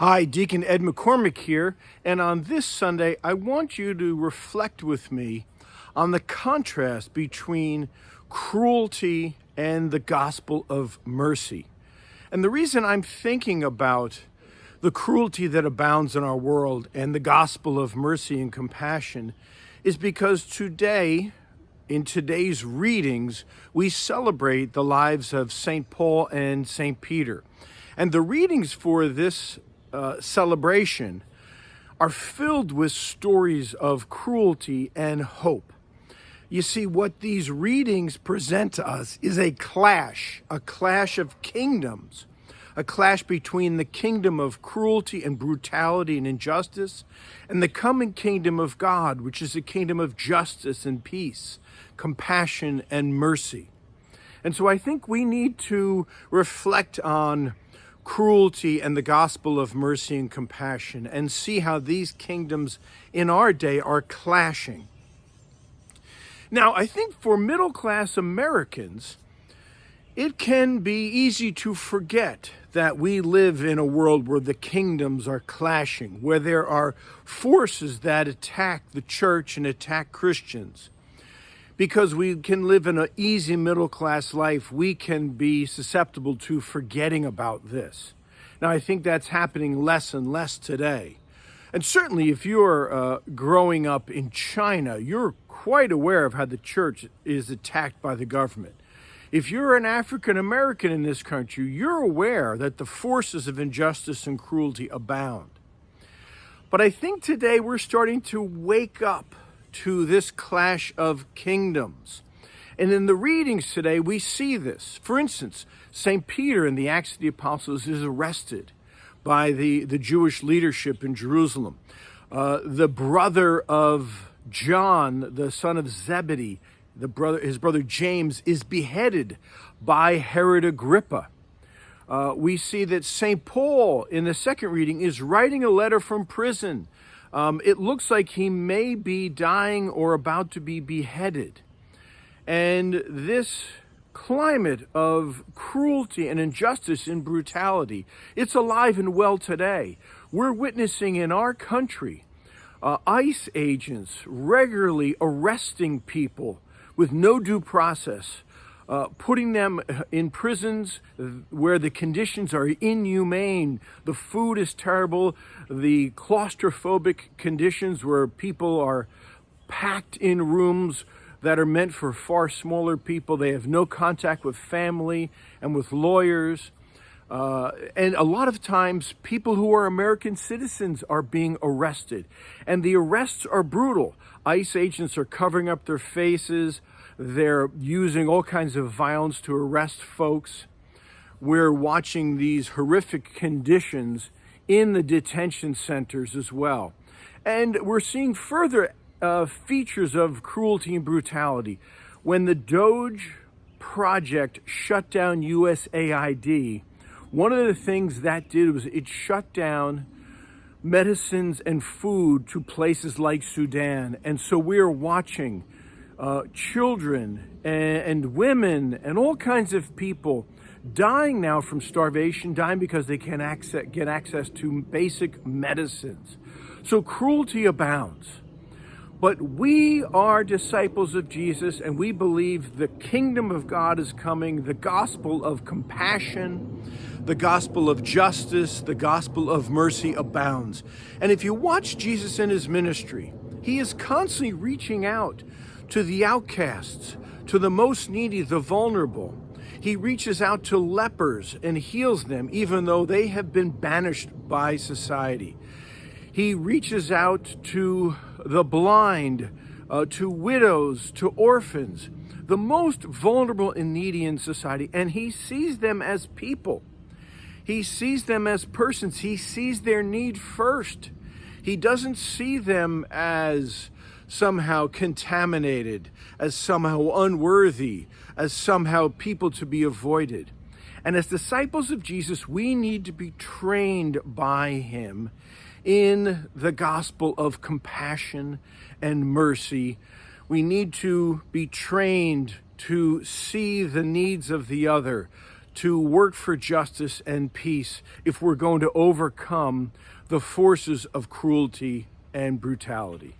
Hi, Deacon Ed McCormick here, and on this Sunday, I want you to reflect with me on the contrast between cruelty and the gospel of mercy. And the reason I'm thinking about the cruelty that abounds in our world and the gospel of mercy and compassion is because today, in today's readings, we celebrate the lives of St. Paul and St. Peter. And the readings for this celebration are filled with stories of cruelty and hope. You see, what these readings present to us is a clash of kingdoms, a clash between the kingdom of cruelty and brutality and injustice and the coming kingdom of God, which is a kingdom of justice and peace, compassion and mercy. And so I think we need to reflect on cruelty and the gospel of mercy and compassion and see how these kingdoms in our day are clashing. Now, I think for middle-class Americans, it can be easy to forget that we live in a world where the kingdoms are clashing, where there are forces that attack the church and attack Christians. Because we can live in an easy middle-class life, we can be susceptible to forgetting about this. Now, I think that's happening less and less today. And certainly if you're growing up in China, you're quite aware of how the church is attacked by the government. If you're an African American in this country, you're aware that the forces of injustice and cruelty abound. But I think today we're starting to wake up to this clash of kingdoms. And in the readings today, we see this. For instance, St. Peter in the Acts of the Apostles is arrested by the Jewish leadership in Jerusalem. The brother of John, the son of Zebedee, his brother James, is beheaded by Herod Agrippa. We see that St. Paul, in the second reading, is writing a letter from prison. It looks like he may be dying or about to be beheaded. And this climate of cruelty and injustice and brutality, it's alive and well today. We're witnessing in our country ICE agents regularly arresting people with no due process, putting them in prisons where the conditions are inhumane, the food is terrible, the claustrophobic conditions where people are packed in rooms that are meant for far smaller people. They have no contact with family and with lawyers. And a lot of times, people who are American citizens are being arrested. And the arrests are brutal. ICE agents are covering up their faces. They're using all kinds of violence to arrest folks. We're watching these horrific conditions in the detention centers as well. And we're seeing further features of cruelty and brutality. When the Doge project shut down USAID, one of the things that did was it shut down medicines and food to places like Sudan. And so we're watching children and women and all kinds of people dying now from starvation, dying because they can't get access to basic medicines. So cruelty abounds. But we are disciples of Jesus, and we believe the kingdom of God is coming, the gospel of compassion, the gospel of justice, the gospel of mercy abounds. And if you watch Jesus in his ministry, he is constantly reaching out to the outcasts, to the most needy, the vulnerable. He reaches out to lepers and heals them, even though they have been banished by society. He reaches out to the blind, to widows, to orphans, the most vulnerable and needy in society, and he sees them as people. He sees them as persons. He sees their need first. He doesn't see them as somehow contaminated, as somehow unworthy, as somehow people to be avoided. And as disciples of Jesus, we need to be trained by him in the gospel of compassion and mercy. We need to be trained to see the needs of the other, to work for justice and peace if we're going to overcome the forces of cruelty and brutality.